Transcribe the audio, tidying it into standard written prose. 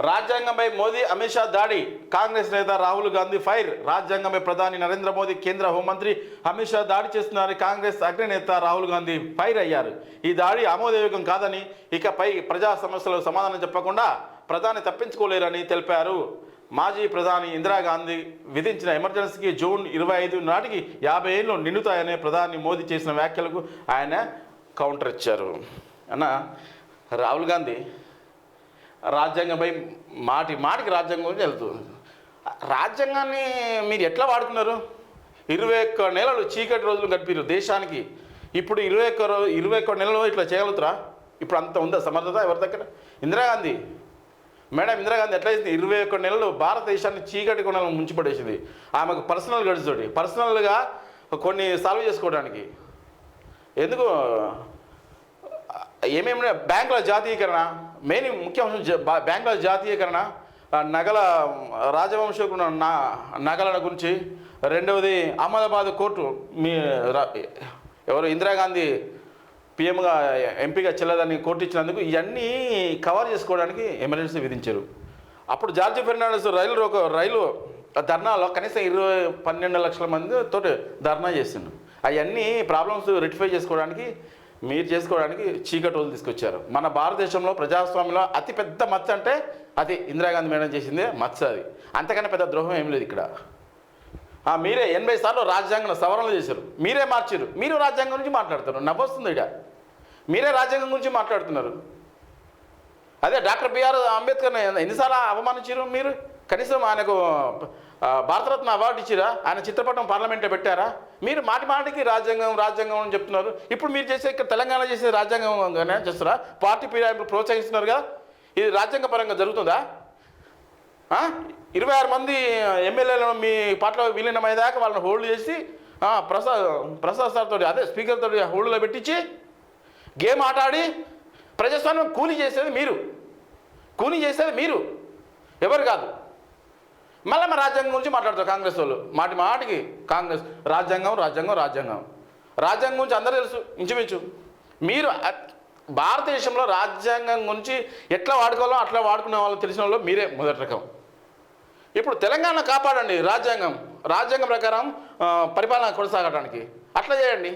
రాజ్యాంగంపై మోదీ అమిత్ షా దాడి, కాంగ్రెస్ నేత రాహుల్ గాంధీ ఫైర్. రాజ్యాంగంపై ప్రధాని నరేంద్ర మోదీ, కేంద్ర హోంమంత్రి అమిత్ షా దాడి చేస్తున్నారని కాంగ్రెస్ అగ్రనేత రాహుల్ గాంధీ ఫైర్ అయ్యారు. ఈ దాడి ఆమోదయోగ్యం కాదని, ఇకపై ప్రజా సమస్యలకు సమాధానం చెప్పకుండా ప్రధాని తప్పించుకోలేరని తెలిపారు. మాజీ ప్రధాని ఇందిరాగాంధీ విధించిన ఎమర్జెన్సీకి జూన్ 25 నాటికి 50 ఏళ్ళు నిండుతాయనే ప్రధాని మోదీ చేసిన వ్యాఖ్యలకు ఆయన కౌంటర్ ఇచ్చారు. అన్న రాహుల్ గాంధీ రాజ్యాంగంపై మాటికి రాజ్యాంగం గురించి వెళ్తుంది. రాజ్యాంగాన్ని మీరు ఎట్లా వాడుతున్నారు? 21 నెలలు చీకటి రోజులు గడిపారు దేశానికి. ఇప్పుడు 21 నెలలు ఇట్లా చేయగలుగుతారా? ఇప్పుడు అంత ఉందా సమర్థత ఎవరి దగ్గర? ఇందిరాగాంధీ ఇందిరాగాంధీ ఎట్లా చేసింది? 21 నెలలు భారతదేశాన్ని చీకటి కొనలను ముంచిపడేసింది. ఆమెకు పర్సనల్ గడిచోటి, పర్సనల్గా కొన్ని సాల్వ్ చేసుకోవడానికి. ఎందుకు ఏమేమి బ్యాంకుల జాతీయకరణ, మెయిన్ ముఖ్య అంశం బ్యాంకుల జాతీయకరణ, నగల రాజవంశకుల నగల గురించి. రెండవది అహ్మదాబాద్ కోర్టు మీ ఎవరు ఇందిరాగాంధీ పిఎంగా ఎంపీగా చెల్లదని కోర్టు ఇచ్చినందుకు ఇవన్నీ కవర్ చేసుకోవడానికి ఎమర్జెన్సీ విధించారు. అప్పుడు జార్జి ఫెర్నాండెస్ రైలు ధర్నాలో కనీసం 12 లక్షల మందితో ధర్నా చేసిండు. అవన్నీ ప్రాబ్లమ్స్ రెక్టిఫై చేసుకోవడానికి చీకటి రోజులు తీసుకొచ్చారు. మన భారతదేశంలో ప్రజాస్వామ్యంలో అతిపెద్ద మచ్చ అంటే అది ఇందిరాగాంధీ మేడం చేసిందే మచ్చ. అది అంతకన్నా పెద్ద ద్రోహం ఏం లేదు ఇక్కడ. మీరే 80 సార్లు రాజ్యాంగం సవరణలు చేశారు, మీరే మార్చారు. మీరు రాజ్యాంగం గురించి మాట్లాడుతున్నారు, నవ్వొస్తుంది ఇక్కడ. మీరే రాజ్యాంగం గురించి మాట్లాడుతున్నారు. అదే డాక్టర్ బిఆర్ అంబేద్కర్ని ఎన్నిసార్లు అవమానించారు మీరు? కనీసం ఆయనకు భారతరత్న అవార్డు ఇచ్చిరా? ఆయన చిత్రపటం పార్లమెంట్లో పెట్టారా? మీరు మాటికి రాజ్యాంగం అని చెప్తున్నారు. ఇప్పుడు మీరు చేసే ఇక్కడ తెలంగాణ చేసే రాజ్యాంగంగానే చేస్తారా? పార్టీ ఫిరాయింపులు ప్రోత్సహిస్తున్నారు కదా, ఇది రాజ్యాంగపరంగా జరుగుతుందా? 26 మంది ఎమ్మెల్యేలను మీ పార్టీలో విలీనమయ్యేదాకా వాళ్ళని హోల్డ్ చేసి ప్రసాద్ సార్ తోటి అదే స్పీకర్ తోటి హోల్డ్లో పెట్టించి గేమ్ ఆడి ప్రజాస్వామ్యం కూలీ చేసేది మీరు, ఎవరు కాదు. మళ్ళీ మా రాజ్యాంగం గురించి మాట్లాడతారు కాంగ్రెస్ వాళ్ళు. మాటికి కాంగ్రెస్ రాజ్యాంగం గురించి అందరూ తెలుసు ఇంచుమించు. మీరు భారతదేశంలో రాజ్యాంగం గురించి ఎట్లా వాడుకోవాలో అట్లా వాడుకునే వాళ్ళు తెలిసిన వాళ్ళు మీరే మొదటి రకం. ఇప్పుడు తెలంగాణ కాపాడండి, రాజ్యాంగం ప్రకారం పరిపాలన కొనసాగడానికి అట్లా చేయండి.